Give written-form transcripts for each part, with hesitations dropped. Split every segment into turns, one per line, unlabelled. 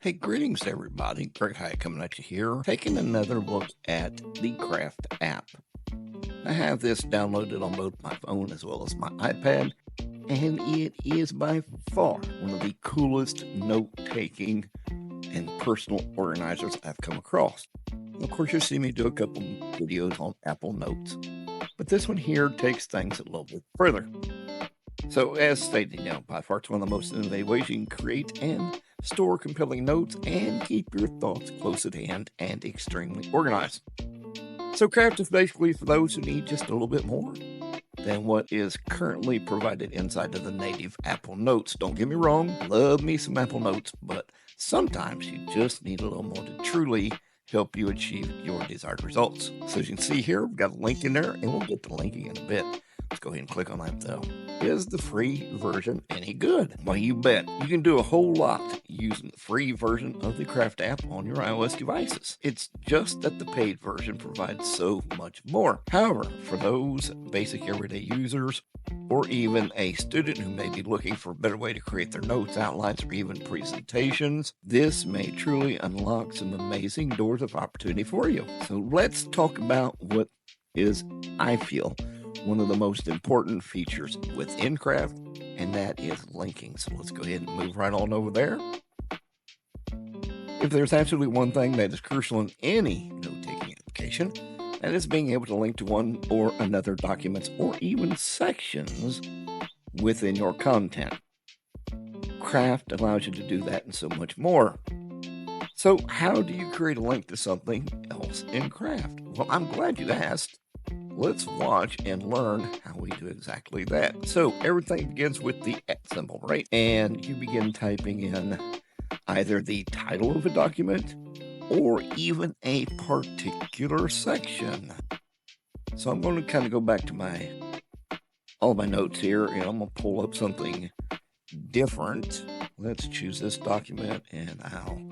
Hey, greetings everybody. Greg High coming at you here, taking another look at the Craft app. I have this downloaded on both my phone as well as my iPad, and it is by far one of the coolest note-taking and personal organizers I've come across. Of course, you'll see me do a couple videos on Apple Notes, but this one here takes things a little bit further. So as stated, by far it's one of the most innovative ways you can create and store compelling notes and keep your thoughts close at hand and extremely organized. So Craft is basically for those who need just a little bit more than what is currently provided inside of the native Apple Notes. Don't get me wrong, love me some Apple Notes, but sometimes you just need a little more to truly help you achieve your desired results. So as you can see here, we've got a link in there, and we'll get to linking in a bit. Let's go ahead and click on that though. Is the free version any good? Well, you bet. You can do a whole lot using the free version of the Craft app on your iOS devices. It's just that the paid version provides so much more. However, for those basic everyday users, or even a student who may be looking for a better way to create their notes, outlines, or even presentations, this may truly unlock some amazing doors of opportunity for you. So let's talk about what is, I feel, one of the most important features within Craft, and that is linking. So let's go ahead and move right on over there. If there's absolutely one thing that is crucial in any note-taking application, that is being able to link to one or another documents or even sections within your content. Craft allows you to do that and so much more. So how do you create a link to something else in Craft? Well, I'm glad you asked. Let's watch and learn how we do exactly that. So everything begins with the @ symbol, right? And you begin typing in either the title of a document or even a particular section. So I'm going to kind of go back to all my notes here, and I'm going to pull up something different. Let's choose this document, and I'll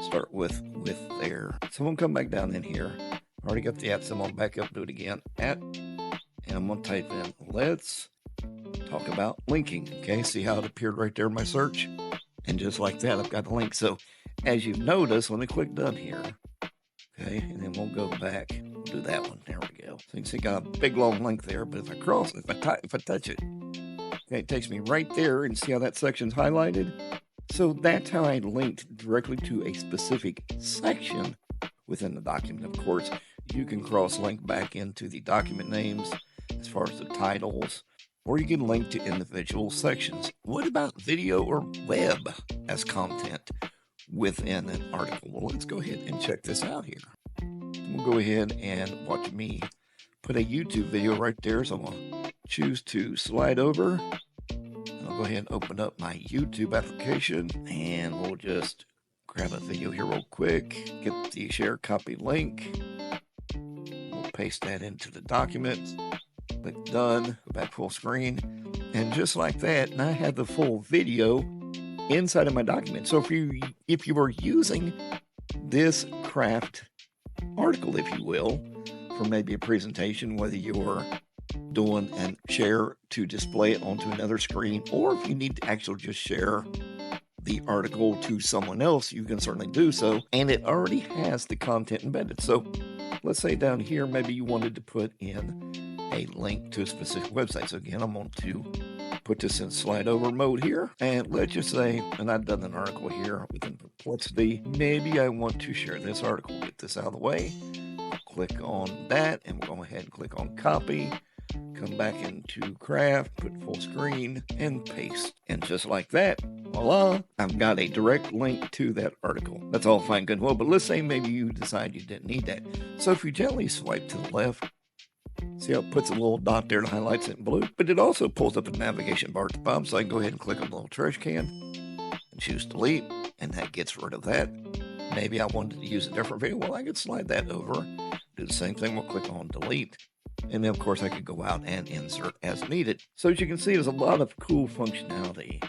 start with there. So I'm going to come back down in here. Already got the @ symbol, back up, do it again, @ and I'm going to type in, let's talk about linking. Okay, see how it appeared right there in my search? And just like that, I've got the link. So as you've noticed, let me click done here. Okay, and then we'll go back, we'll do that one. There we go. So you can see got a big long link there, but if I touch it, okay, it takes me right there, and see how that section's highlighted? So that's how I linked directly to a specific section within the document. Of course, you can cross-link back into the document names as far as the titles, or you can link to individual sections. What about video or web as content within an article? Well, let's go ahead and check this out here. We'll go ahead and watch me put a YouTube video right there. So I'm going to choose to slide over. I'll go ahead and open up my YouTube application, and we'll just grab a video here real quick, get the share copy link, we'll paste that into the document, click done, go back full screen, and just like that, now I have the full video inside of my document. So if you were using this Craft article, if you will, for maybe a presentation, whether you're doing a share to display it onto another screen, or if you need to actually just share the article to someone else, you can certainly do so, and it already has the content embedded. So let's say down here, maybe you wanted to put in a link to a specific website. So again, I'm going to put this in slide over mode here, and let's just say, and I've done an article here within Perplexity, maybe I want to share this article, get this out of the way. I'll click on that, and we'll go ahead and click on copy, come back into Craft, put full screen, and paste. And just like that, voila, I've got a direct link to that article. That's all fine, good, and well, but let's say maybe you decide you didn't need that. So if you gently swipe to the left, see how it puts a little dot there and highlights it in blue, but it also pulls up a navigation bar at the bottom, so I can go ahead and click on the little trash can and choose delete, and that gets rid of that. Maybe I wanted to use a different video. Well, I could slide that over, do the same thing, we'll click on delete. And then, of course, I could go out and insert as needed. So as you can see, there's a lot of cool functionality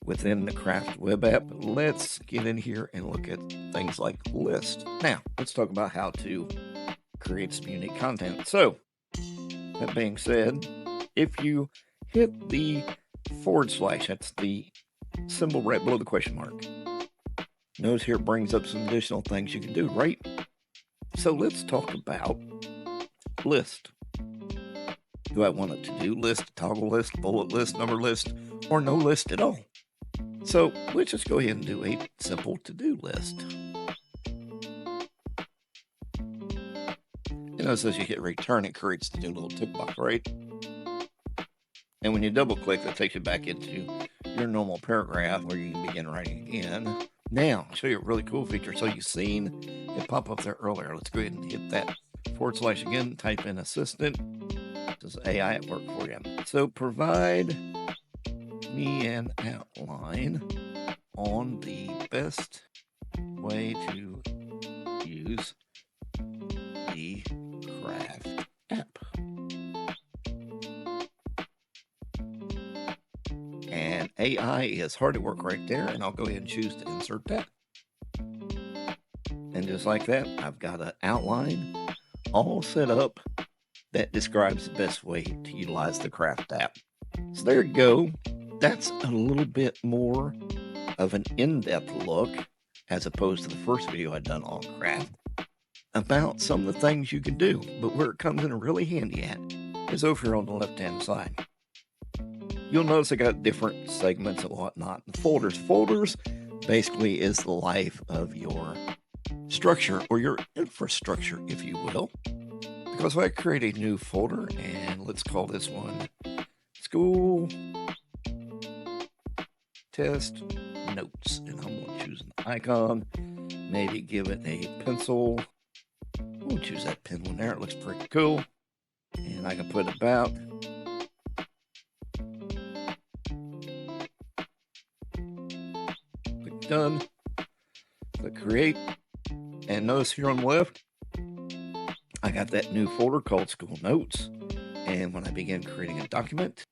within the Craft web app. Let's get in here and look at things like list. Now, let's talk about how to create some unique content. So, that being said, if you hit the /, that's the symbol right below the question mark, Notice here it brings up some additional things you can do, right? So let's talk about list. Do I want a to-do list, toggle list, bullet list, number list, or no list at all? So let's just go ahead and do a simple to-do list. You notice as you hit return, it creates the new little tick box, right? And when you double click, that takes you back into your normal paragraph where you can begin writing again. Now, I'll show you a really cool feature. So you've seen it pop up there earlier. Let's go ahead and hit that / again, type in assistant. This is AI at work for you. So provide me an outline on the best way to use the Craft app. And AI is hard at work right there, and I'll go ahead and choose to insert that. And just like that, I've got an outline all set up that describes the best way to utilize the Craft app. So there you go. That's a little bit more of an in-depth look, as opposed to the first video I'd done on Craft, about some of the things you can do. But where it comes in really handy at is over here on the left-hand side. You'll notice I got different segments and whatnot. Folders. Folders basically is the life of your structure, or your infrastructure, if you will. Because if I create a new folder, and let's call this one School Test Notes, and I'm going to choose an icon, maybe give it a pencil. We'll choose that pen one there. It looks pretty cool. And I can put about click done, click create, and notice here on the left I got that new folder called School Notes, and when I begin creating a document,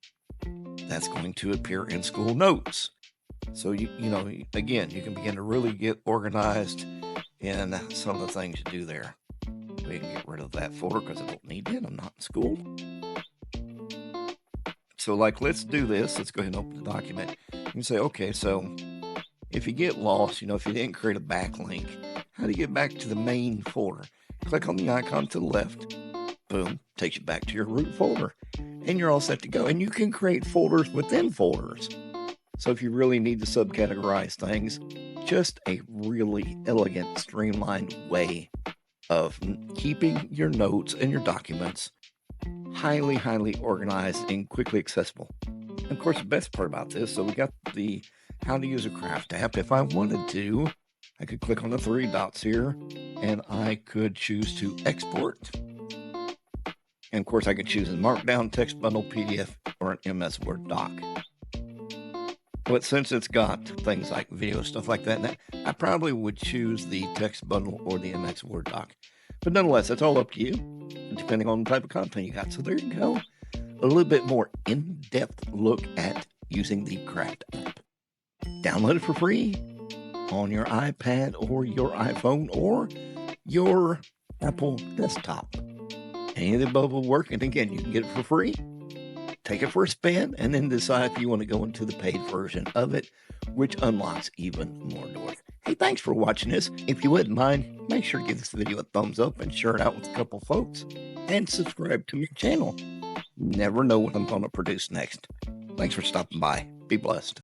that's going to appear in School Notes. So you know, again, you can begin to really get organized in some of the things you do there. We can get rid of that folder because I don't need it. I'm not in school. So like, let's do this. Let's go ahead and open the document. You can say, okay, so if you get lost, you know, if you didn't create a backlink, how do you get back to the main folder? Click on the icon to the left. Boom, takes you back to your root folder. And you're all set to go. And you can create folders within folders. So if you really need to subcategorize things, just a really elegant, streamlined way of keeping your notes and your documents highly, highly organized and quickly accessible. And of course, the best part about this, so we got the how to use a Craft app. If I wanted to, I could click on the 3 dots here, and I could choose to export. And of course, I could choose a Markdown, text bundle, PDF, or an MS Word doc. But since it's got things like video, stuff like that, I probably would choose the text bundle or the MS Word doc. But nonetheless, it's all up to you, depending on the type of content you got. So there you go. A little bit more in-depth look at using the Craft app. Download it for free on your iPad or your iPhone or your Apple desktop. Any of the above will work. And again, you can get it for free. Take it for a spin and then decide if you want to go into the paid version of it, which unlocks even more doors. Hey, thanks for watching this. If you wouldn't mind, make sure to give this video a thumbs up and share it out with a couple folks. And subscribe to my channel. Never know what I'm going to produce next. Thanks for stopping by. Be blessed.